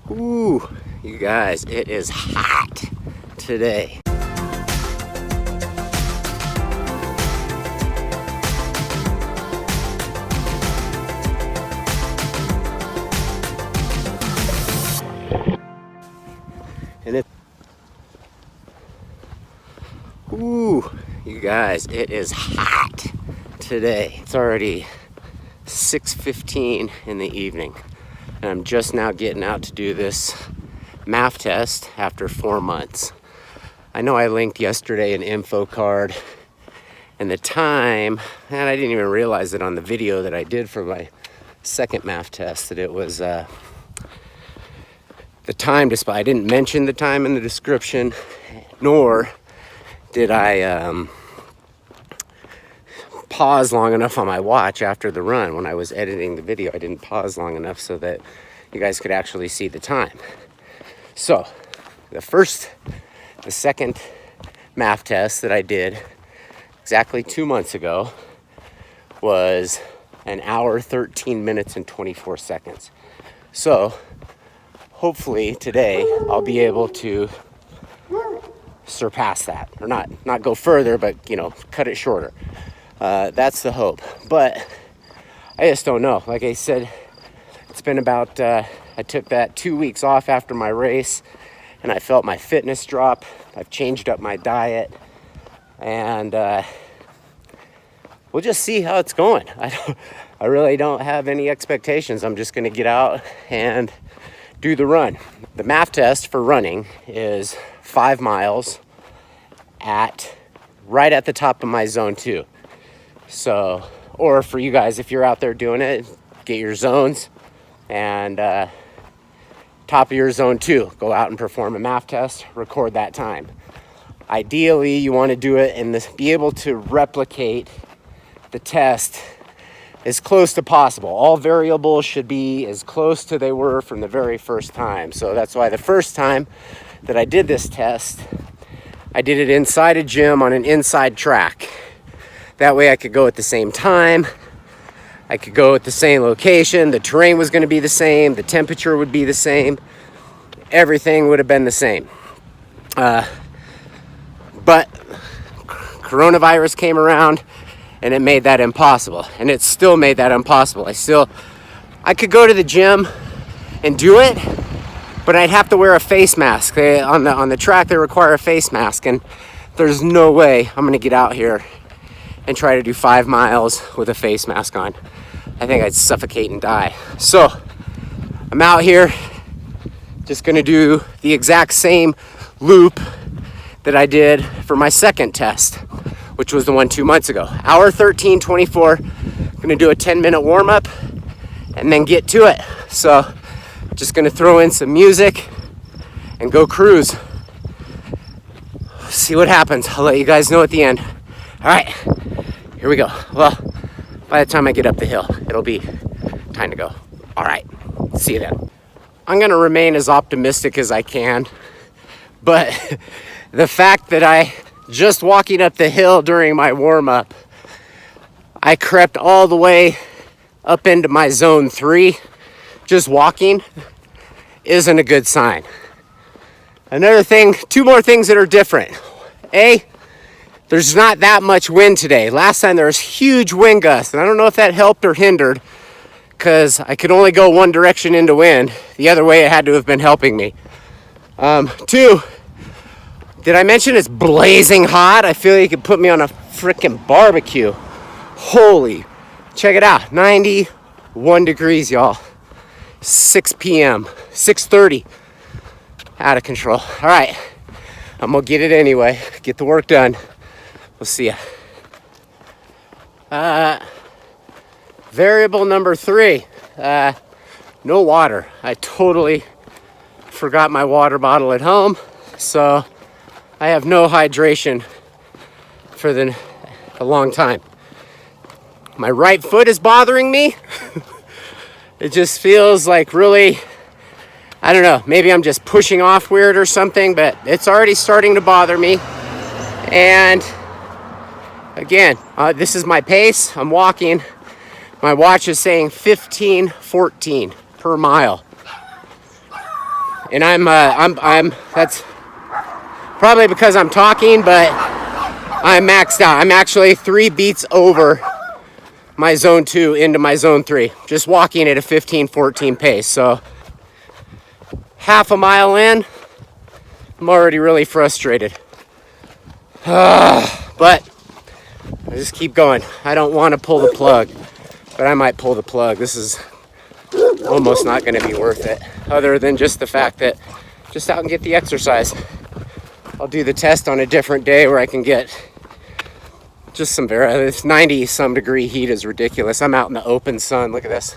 Ooh, you guys, it is hot today. And ooh, you guys, it is hot today. It's already 6:15 in the evening. And I'm just now getting out to do this MAF test after 4 months. I know I linked yesterday an info card and the time, and I didn't even realize it on the video that I did for my second MAF test that it was the time I didn't mention the time in the description, nor did I pause long enough on my watch after the run. When I was editing the video, I didn't pause long enough so that you guys could actually see the time. So the second MAF test that I did exactly 2 months ago was an hour, 13 minutes, and 24 seconds. So hopefully today I'll be able to surpass that, or not go further, but cut it shorter. That's the hope, but I just don't know. Like I said, it's been about, I took that 2 weeks off after my race and I felt my fitness drop. I've changed up my diet and we'll just see how it's going. I really don't have any expectations. I'm just gonna get out and do the run. The MAF test for running is 5 miles right at the top of my zone 2. So, or for you guys, if you're out there doing it, get your zones and top of your zone 2, go out and perform a MAF test, record that time. Ideally, you want to do it and be able to replicate the test as close to possible. All variables should be as close to they were from the very first time. So that's why the first time that I did this test, I did it inside a gym on an inside track. That way I could go at the same time. I could go at the same location. The terrain was going to be the same. The temperature would be the same. Everything would have been the same. But coronavirus came around and it made that impossible. And it still made that impossible. I could go to the gym and do it, but I'd have to wear a face mask. On the track, they require a face mask. And there's no way I'm going to get out here and try to do 5 miles with a face mask on. I think I'd suffocate and die. So I'm out here just gonna do the exact same loop that I did for my second test, which was the one 2 months ago. Hour 13:24, gonna do a 10-minute warm up and then get to it. So just gonna throw in some music and go cruise. See what happens. I'll let you guys know at the end. All right. Here we go. Well, by the time I get up the hill, it'll be time to go. All right, see you then. I'm gonna remain as optimistic as I can, but the fact that I just walking up the hill during my warm-up, I crept all the way up into my zone 3, just walking, isn't a good sign. Another thing, 2 more things that are different. There's not that much wind today. Last time there was huge wind gusts, and I don't know if that helped or hindered because I could only go one direction into wind. The other way it had to have been helping me. 2, did I mention it's blazing hot? I feel like you could put me on a freaking barbecue. Holy, check it out, 91 degrees, y'all. 6 p.m., 6:30, out of control. All right, I'm gonna get it anyway, get the work done. We'll see ya. Variable number 3, no water. I totally forgot my water bottle at home, so I have no hydration for a long time. My right foot is bothering me. It just feels like really, I don't know, maybe I'm just pushing off weird or something, but it's already starting to bother me. And again, this is my pace. I'm walking. My watch is saying 15:14 per mile. And I'm that's probably because I'm talking, but I'm maxed out. I'm actually 3 beats over my zone 2 into my zone 3, just walking at a 15-14 pace. So half a mile in, I'm already really frustrated. But I just keep going. I don't want to pull the plug, but I might pull the plug. This is almost not going to be worth it, other than just the fact that just out and get the exercise. I'll do the test on a different day where I can get just some this 90 some degree heat is ridiculous. I'm out in the open sun. Look at this.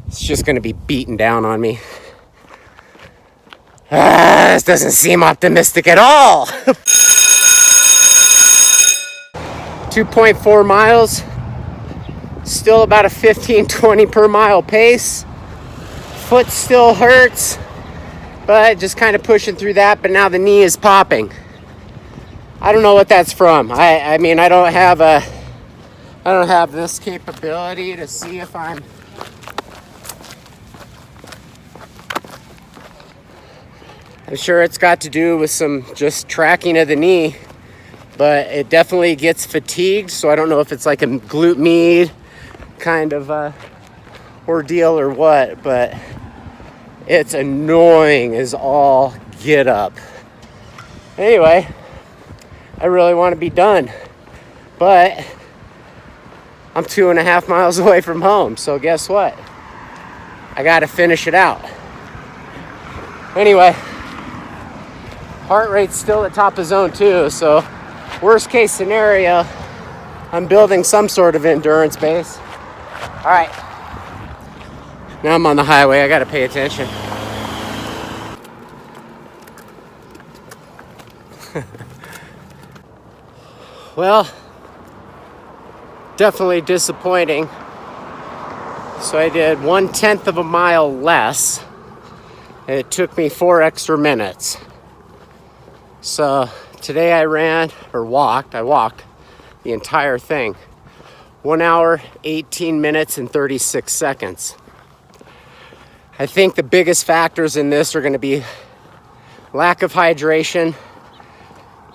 It's just going to be beating down on me. This doesn't seem optimistic at all. 2.4 miles. Still about a 15-20 per mile pace. Foot still hurts, but just kind of pushing through that. But now the knee is popping. I don't know what that's from. I mean, I don't have this capability to see if I'm sure it's got to do with some just tracking of the knee, but it definitely gets fatigued. So I don't know if it's like a glute med kind of ordeal or what, but it's annoying as all get up. Anyway, I really want to be done, but I'm 2.5 miles away from home, so guess what? I got to finish it out. Anyway, heart rate's still at top of zone 2, so worst case scenario, I'm building some sort of endurance base. All right, now I'm on the highway. I got to pay attention. Well, definitely disappointing. So I did 1/10 of a mile less, and it took me 4 extra minutes. So today I walked the entire thing. 1 hour, 18 minutes, and 36 seconds. I think the biggest factors in this are going to be lack of hydration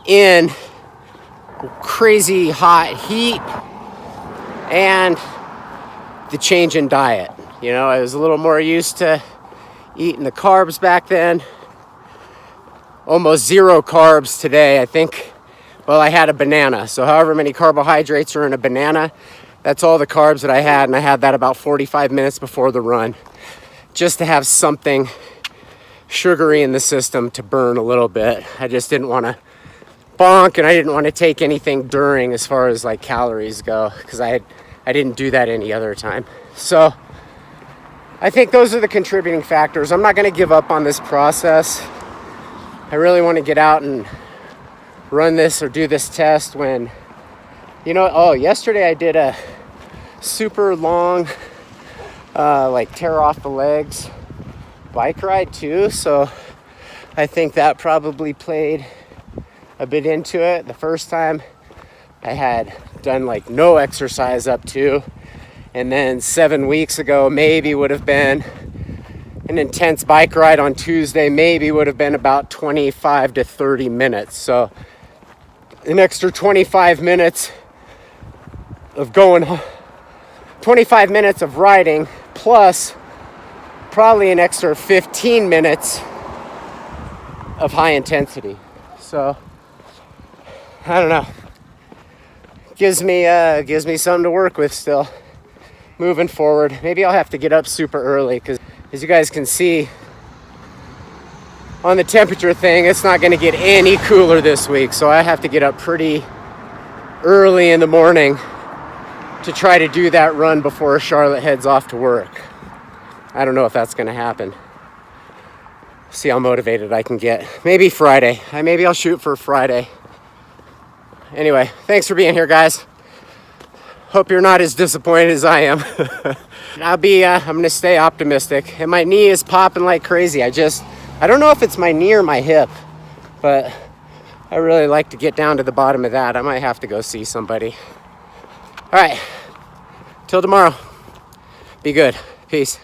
in crazy hot heat and the change in diet. You know, I was a little more used to eating the carbs back then. Almost 0 carbs today. I think, well, I had a banana. So however many carbohydrates are in a banana, that's all the carbs that I had. And I had that about 45 minutes before the run, just to have something sugary in the system to burn a little bit. I just didn't want to bonk, and I didn't want to take anything during as far as like calories go, because I didn't do that any other time. So I think those are the contributing factors. I'm not going to give up on this process. I really want to get out and run this or do this test when, you know, yesterday I did a super long like tear off the legs bike ride too, so I think that probably played a bit into it. The first time I had done like no exercise up to, and then 7 weeks ago maybe would have been an intense bike ride on Tuesday, maybe would have been about 25 to 30 minutes. So an extra 25 minutes of 25 minutes of riding, plus probably an extra 15 minutes of high intensity. So I don't know. Gives me something to work with still moving forward. Maybe I'll have to get up super early, because as you guys can see on the temperature thing, it's not going to get any cooler this week. So I have to get up pretty early in the morning to try to do that run before Charlotte heads off to work. I don't know if that's going to happen. See how motivated I can get. Maybe Friday. Maybe I'll shoot for Friday. Anyway, thanks for being here, guys. Hope you're not as disappointed as I am. I'm going to stay optimistic. And my knee is popping like crazy. I don't know if it's my knee or my hip, but I really like to get down to the bottom of that. I might have to go see somebody. All right. Till tomorrow. Be good. Peace.